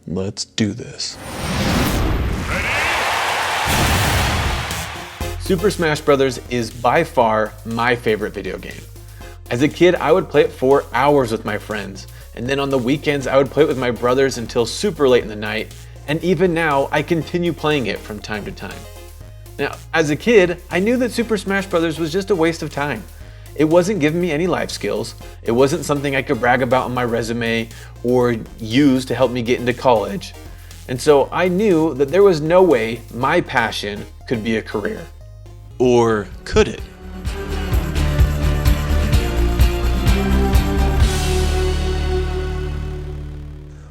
Let's do this. Super Smash Bros. Is by far my favorite video game. As a kid, I would play it for hours with my friends, and then on the weekends I would play it with my brothers until super late in the night, and even now I continue playing it from time to time. Now, as a kid, I knew that Super Smash Bros. Was just a waste of time. It wasn't giving me any life skills, it wasn't something I could brag about on my resume or use to help me get into college, and so I knew that there was no way my passion could be a career. Or could it?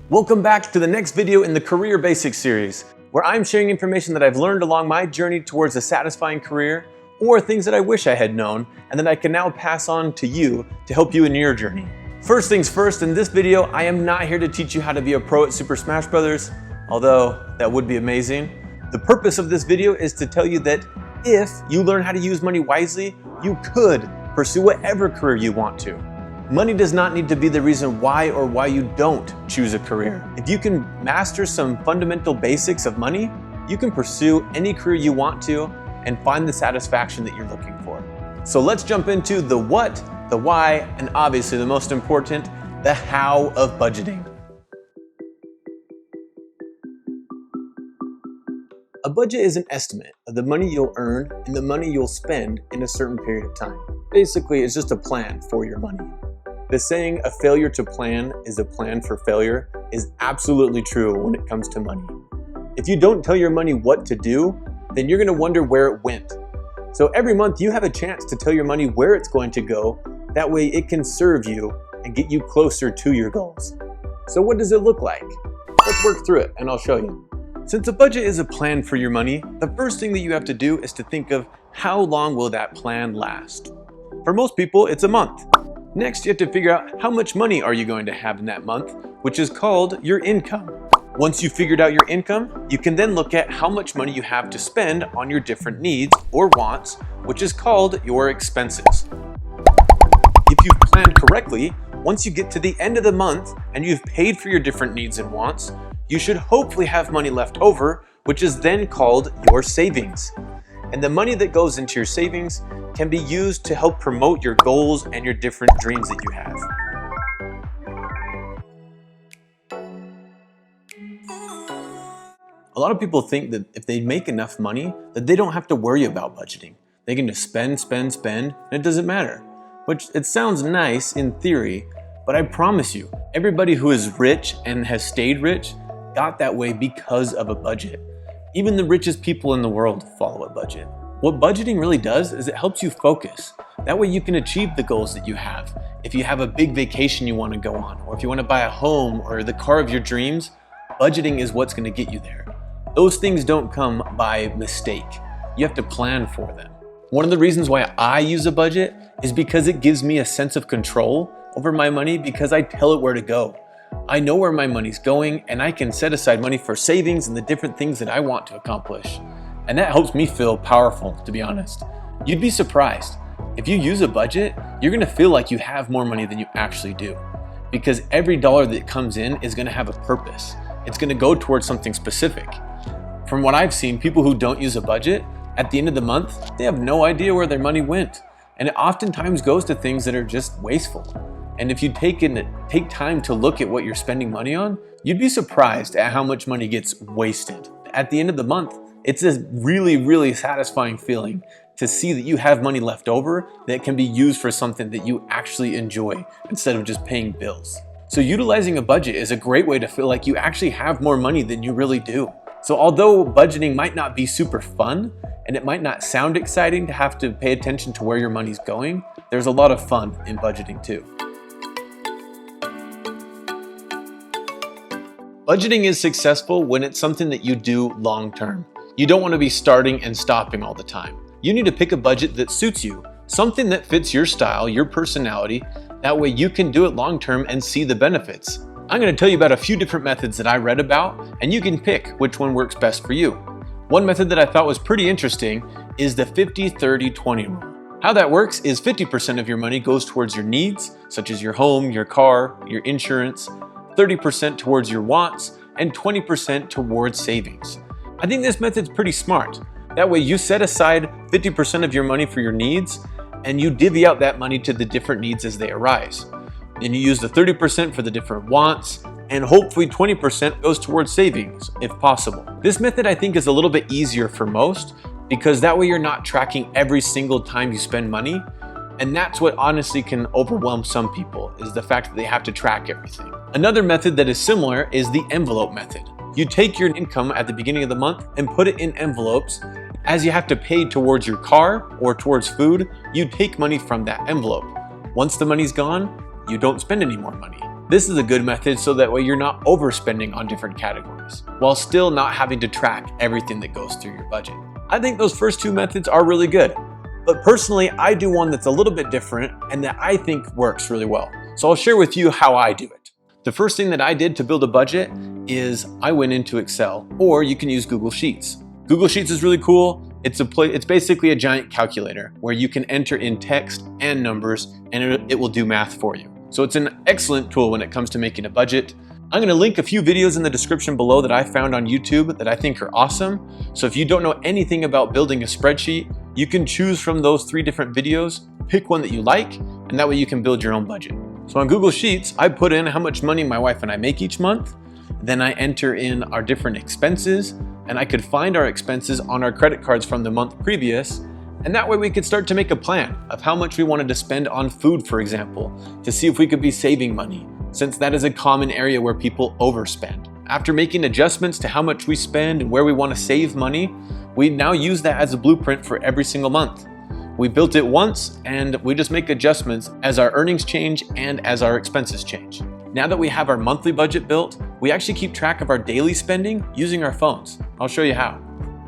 Welcome back to the next video in the Career Basics series, where I'm sharing information that I've learned along my journey towards a satisfying career, or things that I wish I had known and that I can now pass on to you to help you in your journey. First things first, in this video, I am not here to teach you how to be a pro at Super Smash Bros., although that would be amazing. The purpose of this video is to tell you that if you learn how to use money wisely, you could pursue whatever career you want to. Money does not need to be the reason why or why you don't choose a career. If you can master some fundamental basics of money, you can pursue any career you want to and find the satisfaction that you're looking for. So let's jump into the what, the why, and obviously the most important, the how of budgeting. A budget is an estimate of the money you'll earn and the money you'll spend in a certain period of time. Basically, it's just a plan for your money. The saying, a failure to plan is a plan for failure, is absolutely true when it comes to money. If you don't tell your money what to do, then you're gonna wonder where it went. So every month you have a chance to tell your money where it's going to go. That way it can serve you and get you closer to your goals. So what does it look like? Let's work through it and I'll show you. Since a budget is a plan for your money, the first thing that you have to do is to think of how long will that plan last. For most people, it's a month. Next, you have to figure out how much money are you going to have in that month, which is called your income. Once you've figured out your income, you can then look at how much money you have to spend on your different needs or wants, which is called your expenses. If you've planned correctly, once you get to the end of the month and you've paid for your different needs and wants, you should hopefully have money left over, which is then called your savings. And the money that goes into your savings can be used to help promote your goals and your different dreams that you have. A lot of people think that if they make enough money, that they don't have to worry about budgeting. They can just spend, and it doesn't matter. Which, it sounds nice in theory, but I promise you, everybody who is rich and has stayed rich got that way because of a budget. Even the richest people in the world follow a budget. What budgeting really does is it helps you focus. That way you can achieve the goals that you have. If you have a big vacation you want to go on, or if you want to buy a home or the car of your dreams, budgeting is what's going to get you there. Those things don't come by mistake. You have to plan for them. One of the reasons why I use a budget is because it gives me a sense of control over my money because I tell it where to go. I know where my money's going and I can set aside money for savings and the different things that I want to accomplish. And that helps me feel powerful, to be honest. You'd be surprised. If you use a budget, you're gonna feel like you have more money than you actually do. Because every dollar that comes in is gonna have a purpose. It's gonna go towards something specific. From what I've seen, people who don't use a budget, at the end of the month, they have no idea where their money went. And it oftentimes goes to things that are just wasteful. And if you take time to look at what you're spending money on, you'd be surprised at how much money gets wasted. At the end of the month, it's a really, really satisfying feeling to see that you have money left over that can be used for something that you actually enjoy instead of just paying bills. So utilizing a budget is a great way to feel like you actually have more money than you really do. So although budgeting might not be super fun, and it might not sound exciting to have to pay attention to where your money's going, there's a lot of fun in budgeting too. Budgeting is successful when it's something that you do long term. You don't want to be starting and stopping all the time. You need to pick a budget that suits you, something that fits your style, your personality. That way you can do it long term and see the benefits. I'm going to tell you about a few different methods that I read about, and you can pick which one works best for you. One method that I thought was pretty interesting is the 50-30-20 rule. How that works is 50% of your money goes towards your needs, such as your home, your car, your insurance, 30% towards your wants, and 20% towards savings. I think this method's pretty smart. That way you set aside 50% of your money for your needs, and you divvy out that money to the different needs as they arise. Then you use the 30% for the different wants, and hopefully 20% goes towards savings, if possible. This method I think is a little bit easier for most, because that way you're not tracking every single time you spend money. And that's what honestly can overwhelm some people, is the fact that they have to track everything. Another method that is similar is the envelope method. You take your income at the beginning of the month and put it in envelopes. As you have to pay towards your car or towards food, you take money from that envelope. Once the money's gone, you don't spend any more money. This is a good method so that way you're not overspending on different categories, while still not having to track everything that goes through your budget. I think those first two methods are really good, but personally I do one that's a little bit different and that I think works really well. So I'll share with you how I do it. The first thing that I did to build a budget is I went into Excel, or you can use Google Sheets. Google Sheets is really cool. It's basically a giant calculator where you can enter in text and numbers and it will do math for you. So it's an excellent tool when it comes to making a budget. I'm gonna link a few videos in the description below that I found on YouTube that I think are awesome. So if you don't know anything about building a spreadsheet, you can choose from those 3 different videos, pick one that you like, and that way you can build your own budget. So on Google Sheets, I put in how much money my wife and I make each month. Then I enter in our different expenses, and I could find our expenses on our credit cards from the month previous. And that way we could start to make a plan of how much we wanted to spend on food, for example, to see if we could be saving money, since that is a common area where people overspend. After making adjustments to how much we spend and where we want to save money, we now use that as a blueprint for every single month. We built it once and we just make adjustments as our earnings change and as our expenses change. Now that we have our monthly budget built, we actually keep track of our daily spending using our phones. I'll show you how.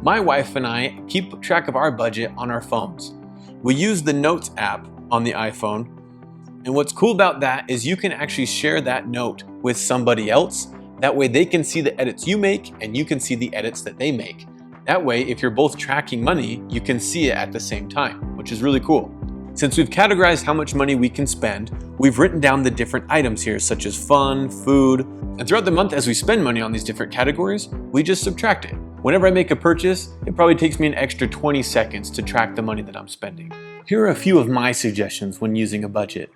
My wife and I keep track of our budget on our phones. We use the Notes app on the iPhone. And what's cool about that is you can actually share that note with somebody else. That way they can see the edits you make and you can see the edits that they make. That way, if you're both tracking money, you can see it at the same time, which is really cool. Since we've categorized how much money we can spend, we've written down the different items here, such as fun, food, and throughout the month as we spend money on these different categories, we just subtract it. Whenever I make a purchase, it probably takes me an extra 20 seconds to track the money that I'm spending. Here are a few of my suggestions when using a budget.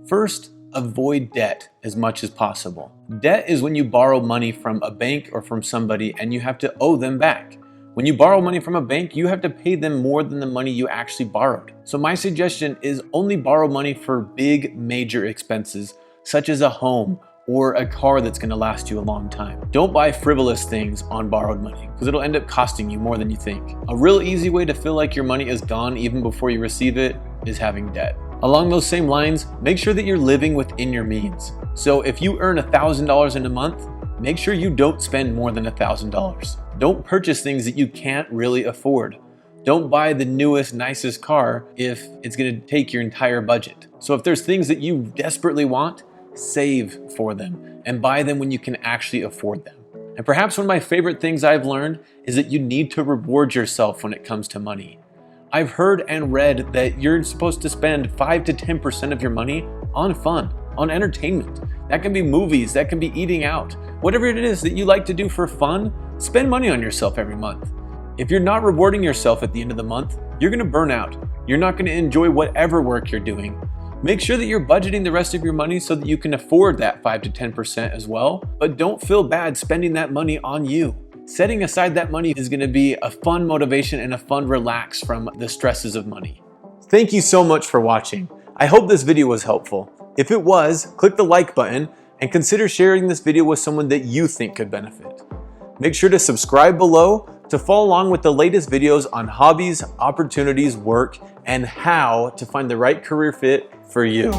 First, avoid debt as much as possible. Debt is when you borrow money from a bank or from somebody and you have to owe them back. When you borrow money from a bank, you have to pay them more than the money you actually borrowed. So my suggestion is only borrow money for big, major expenses, such as a home or a car that's gonna last you a long time. Don't buy frivolous things on borrowed money, because it'll end up costing you more than you think. A real easy way to feel like your money is gone even before you receive it is having debt. Along those same lines, make sure that you're living within your means. So if you earn $1,000 in a month, make sure you don't spend more than $1,000. Don't purchase things that you can't really afford. Don't buy the newest, nicest car if it's gonna take your entire budget. So if there's things that you desperately want, save for them and buy them when you can actually afford them. And perhaps one of my favorite things I've learned is that you need to reward yourself when it comes to money. I've heard and read that you're supposed to spend 5 to 10% of your money on fun, on entertainment. That can be movies, that can be eating out. Whatever it is that you like to do for fun, spend money on yourself every month. If you're not rewarding yourself at the end of the month, you're gonna burn out. You're not gonna enjoy whatever work you're doing. Make sure that you're budgeting the rest of your money so that you can afford that 5 to 10% as well, but don't feel bad spending that money on you. Setting aside that money is gonna be a fun motivation and a fun relax from the stresses of money. Thank you so much for watching. I hope this video was helpful. If it was, click the like button and consider sharing this video with someone that you think could benefit. Make sure to subscribe below to follow along with the latest videos on hobbies, opportunities, work, and how to find the right career fit for you.